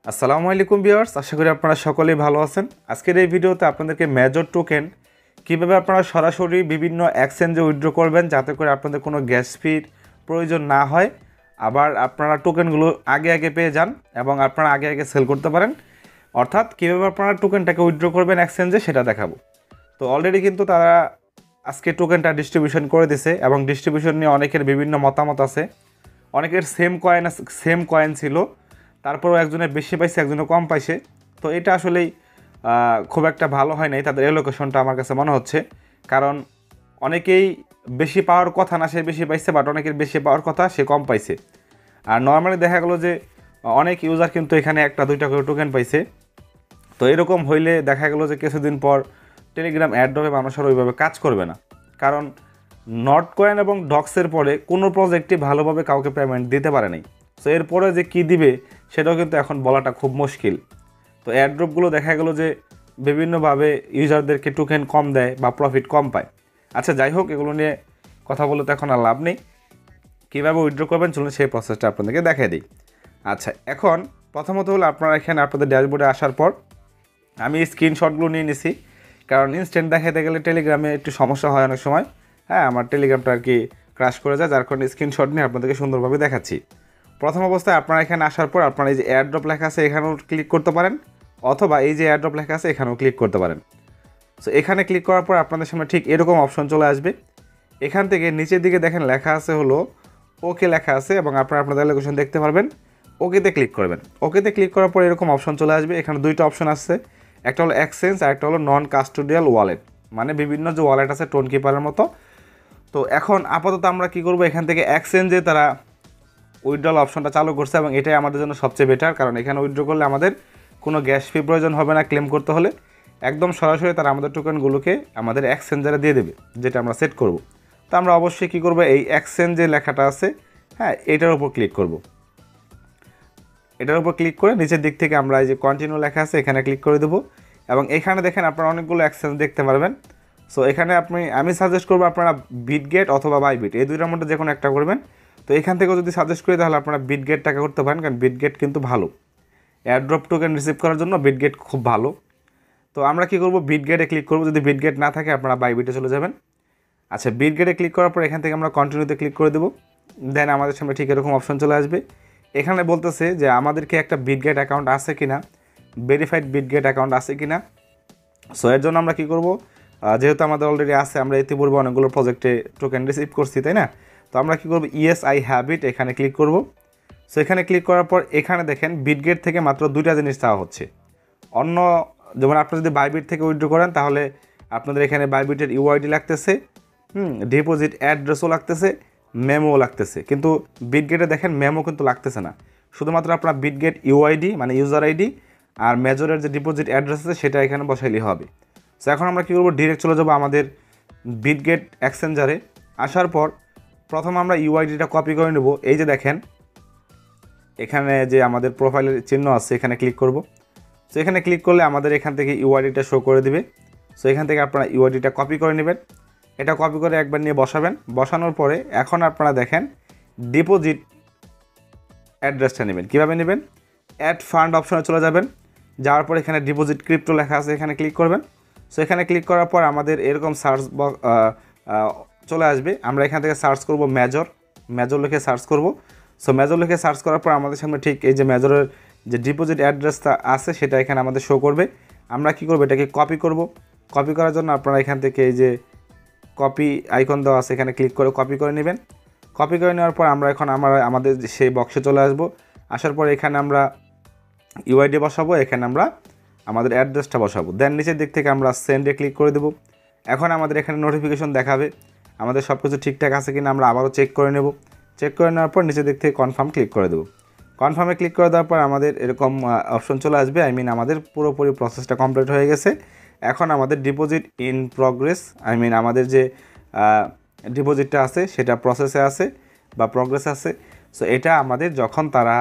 আসসালামু আলাইকুম ভিউয়ার্স, আশা করি আপনারা সকলেই ভালো আছেন। আজকের এই ভিডিওতে আপনাদেরকে মেজর টোকেন কীভাবে আপনারা সরাসরি বিভিন্ন এক্সচেঞ্জে উইথড্র করবেন যাতে করে আপনাদের কোনো গ্যাস ফির প্রয়োজন না হয়, আবার আপনারা টোকেনগুলো আগে আগে পেয়ে যান এবং আপনারা আগে আগে সেল করতে পারেন। অর্থাৎ কীভাবে আপনারা টোকেনটাকে উইথড্র করবেন এক্সচেঞ্জে সেটা দেখাবো। তো অলরেডি কিন্তু তারা আজকে টোকেনটা ডিস্ট্রিবিউশন করে দিছে এবং ডিস্ট্রিবিউশন নিয়ে অনেকের বিভিন্ন মতামত আছে। অনেকের সেম কয়েন ছিল, তারপরেও একজনের বেশি পাইছে একজনের কম পাইছে। তো এটা আসলেই খুব একটা ভালো হয় নাই তাদের এলোকেশনটা আমার কাছে মনে হচ্ছে, কারণ অনেকেই বেশি পাওয়ার কথা না সে বেশি পাইছে, বাট অনেকের বেশি পাওয়ার কথা সে কম পাইছে। আর নর্মালি দেখা গেলো যে অনেক ইউজার কিন্তু এখানে একটা দুইটা করে টোকেন পাইছে। তো এরকম হইলে দেখা গেলো যে কিছুদিন পর টেলিগ্রাম অ্যাড্রপে মানুষের ওইভাবে কাজ করবে না, কারণ নট কয়েন এবং ডক্সের পরে কোনো প্রজেক্টই ভালোভাবে কাউকে পেমেন্ট দিতে পারে নাই। সো এরপরে যে কী দিবে সেটাও কিন্তু এখন বলাটা খুব মুশকিল। তো অ্যাড্রপগুলো দেখা গেলো যে বিভিন্নভাবে ইউজারদেরকে টোকেন কম দেয় বা প্রফিট কম পায়। আচ্ছা, যাই হোক, এগুলো নিয়ে কথা বলে তো এখন আর লাভ নেই। কীভাবে উইথড্র করবেন চলুন সেই প্রসেসটা আপনাদেরকে দেখিয়ে দিই। আচ্ছা, এখন প্রথমত হলো আপনারা এখানে আপনাদের ড্যাশবোর্ডে আসার পর আমি স্ক্রিনশটগুলো নিয়ে নিছি, কারণ ইনস্ট্যান্ট দেখাতে গেলে টেলিগ্রামে একটু সমস্যা হয় অনেক সময়। হ্যাঁ, আমার টেলিগ্রামটা আর কি ক্রাশ করে যায়, যার কারণে স্ক্রিনশট নিয়ে আপনাদেরকে সুন্দরভাবে দেখাচ্ছি। প্রথম অবস্থায় আপনারা এখানে আসার পর আপনারা এই যে এয়ারড্রপ লেখা আছে এখানেও ক্লিক করতে পারেন, অথবা এই যে এয়ারড্রপ লেখা আছে এখানেও ক্লিক করতে পারেন। সো এখানে ক্লিক করার পর আপনাদের সামনে ঠিক এরকম অপশন চলে আসবে। এখান থেকে নিচের দিকে দেখেন লেখা আছে হলো ওকে লেখা আছে, এবং আপনারা আপনাদের লোকেশন দেখতে পারবেন। ওকেতে ক্লিক করবেন। ওকেতে ক্লিক করার পর এরকম অপশন চলে আসবে। এখানে দুইটা অপশন আছে, একটা হলো এক্সচেঞ্জ আর একটা হলো নন কাস্টোডিয়াল ওয়ালেট, মানে বিভিন্ন যে ওয়ালেট আছে টোন কিপারের মতো। তো এখন আপাতত আমরা কি করব, এখান থেকে এক্সচেঞ্জে তারা উইথড্রল অপশনটা চালু করছে এবং এটাই আমাদের জন্য সবচেয়ে বেটার, কারণ এখানে উইথড্র করলে আমাদের কোনো গ্যাস ফি প্রয়োজন হবে না ক্লেম করতে হলে। একদম সরাসরি তারা আমাদের টোকেনগুলোকে আমাদের এক্সচেঞ্জারে দিয়ে দেবে, যেটা আমরা সেট করব। তো আমরা অবশ্যই কী করবো, এই এক্সচেঞ্জে লেখাটা আছে, হ্যাঁ, এটার উপর ক্লিক করব। এটার উপর ক্লিক করে নিচের দিক থেকে আমরা এই যে কন্টিনিউ লেখা আছে এখানে ক্লিক করে দেবো, এবং এখানে দেখেন আপনারা অনেকগুলো এক্সচেঞ্জ দেখতে পারবেন। সো এখানে আমি সাজেস্ট করবো আপনারা বিটগেট অথবা বাইবিট, এই দুইটার মধ্যে যে কোনো একটা করবেন। তো এখান থেকেও যদি সাজেস্ট করি তাহলে আপনারা বিটগেটটাকে করতে পারেন, কারণ বিটগেট কিন্তু ভালো এয়ারড্রপ টোকেন রিসিভ করার জন্য, বিটগেট খুব ভালো। তো আমরা কী করবো, বিটগেটে ক্লিক করবো। যদি বিটগেট না থাকে আপনারা বাইবিটে চলে যাবেন। আচ্ছা, বিটগেটে ক্লিক করার পর এখান থেকে আমরা কন্টিনিউতে ক্লিক করে দেবো। দেন আমাদের সামনে ঠিক এরকম অপশন চলে আসবে। এখানে বলতেছে যে আমাদেরকে একটা বিটগেট অ্যাকাউন্ট আছে কি না, ভেরিফাইড বিটগেট অ্যাকাউন্ট আছে কি না। সো এর জন্য আমরা কী করবো, যেহেতু আমাদের অলরেডি আছে, আমরা ইতিপূর্বে অনেকগুলো প্রজেক্টে টোকেন রিসিভ করছি, তাই না। তো আমরা কী করবো, ইয়েস আই হ্যাভ ইট, এখানে ক্লিক করব। সো এখানে ক্লিক করার পর এখানে দেখেন বিটগেট থেকে মাত্র দুইটা জিনিস চাওয়া হচ্ছে। অন্য যেমন আপনি যদি বাইবিট থেকে উইথড্র করেন তাহলে আপনাদের এখানে বাইবিটের ইউআইডি লাগতেছে, ডিপোজিট অ্যাড্রেসও লাগতেছে, মেমোও লাগতেছে। কিন্তু বিটগেটে দেখেন মেমো কিন্তু লাগতেছে না, শুধুমাত্র আপনার বিটগেট ইউআইডি মানে ইউজার আইডি আর মেজরের যে ডিপোজিট অ্যাড্রেস আছে সেটা এখানে বসাইলেই হবে। সো এখন আমরা কী করবো, ডিরেক্ট চলে যাবো আমাদের বিটগেট এক্সচেঞ্জারে। আসার পর প্রথম আমরা ইউআইডিটা কপি করে নেব। এই যে দেখেন এখানে যে আমাদের প্রোফাইলের চিহ্ন আছে এখানে ক্লিক করব। সো এখানে ক্লিক করলে আমাদের এখান থেকে ইউআইডিটা শো করে দিবে। সো এখান থেকে আপনারা ইউআইডিটা কপি করে নেবেন। এটা কপি করে একবার নিয়ে বসাবেন। বসানোর পরে এখন আপনারা দেখেন ডিপোজিট অ্যাড্রেসটা নেবেন। কীভাবে নেবেন, অ্যাড ফান্ড অপশনে চলে যাবেন। যাওয়ার পর এখানে ডিপোজিট ক্রিপ্টো লেখা আছে এখানে ক্লিক করবেন। সো এখানে ক্লিক করার পর আমাদের এরকম সার্চ বক্স চলে আসবে। আমরা এখান থেকে সার্চ করব মেজর লিখে সার্চ করব। সো মেজর লিখে সার্চ করার পর আমাদের সামনে ঠিক এই যে মেজরের যে ডিপোজিট অ্যাড্রেসটা আছে সেটা এখানে আমাদের শো করবে। আমরা কি করব, এটাকে কপি করব। কপি করার জন্য আপনারা এখান থেকে এই যে কপি আইকন দেওয়া আছে এখানে ক্লিক করে কপি করে নেবেন। কপি করে নেওয়ার পর আমরা এখন আমাদের সেই বক্সে চলে আসব। আসার পর এখানে আমরা ইউআইডি বসাবো, এখানে আমরা আমাদের অ্যাড্রেসটা বসাবো। দেন নিচের দিক থেকে আমরা সেন্ডে ক্লিক করে দেবো। এখন আমাদের এখানে নোটিফিকেশন দেখাবে আমাদের সব কিছু ঠিকঠাক আছে কিনা, আমরা আবারও চেক করে নেব। চেক করে নেওয়ার পর নিচের দিক থেকে কনফার্ম ক্লিক করে দেবো। কনফার্মে ক্লিক করে দেওয়ার পর আমাদের এরকম অপশন চলে আসবে, আমাদের পুরোপুরি প্রসেসটা কমপ্লিট হয়ে গেছে। এখন আমাদের ডিপোজিট ইন প্রগ্রেস, আমাদের যে ডিপোজিটটা আছে সেটা প্রসেসে আছে বা প্রগ্রেসে আছে। সো এটা আমাদের যখন তারা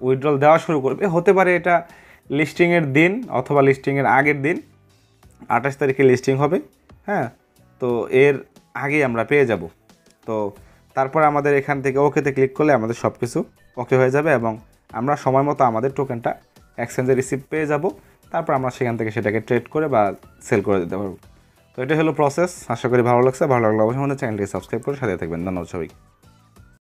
উইথড্রল দেওয়া শুরু করবে, হতে পারে এটা লিস্টিংয়ের দিন অথবা লিস্টিংয়ের আগের দিন, 28 তারিখে লিস্টিং হবে, হ্যাঁ। তো এর আগেই আমরা পেয়ে যাব। তো তারপর আমাদের এখান থেকে ওকেতে ক্লিক করলে আমাদের সব কিছু ওকে হয়ে যাবে এবং আমরা সময় মতো আমাদের টোকেনটা এক্সচেঞ্জে রিসিভ পেয়ে যাব, তারপর আমরা সেখান থেকে সেটাকে ট্রেড করে বা সেল করে দিতে পারবো। তো এটা হলো প্রসেস। আশা করি ভালো লাগছে। ভালো লাগলে অবশ্যই আমাদের চ্যানেলটি সাবস্ক্রাইব করে সাথে থাকবেন। ধন্যবাদ সবাই।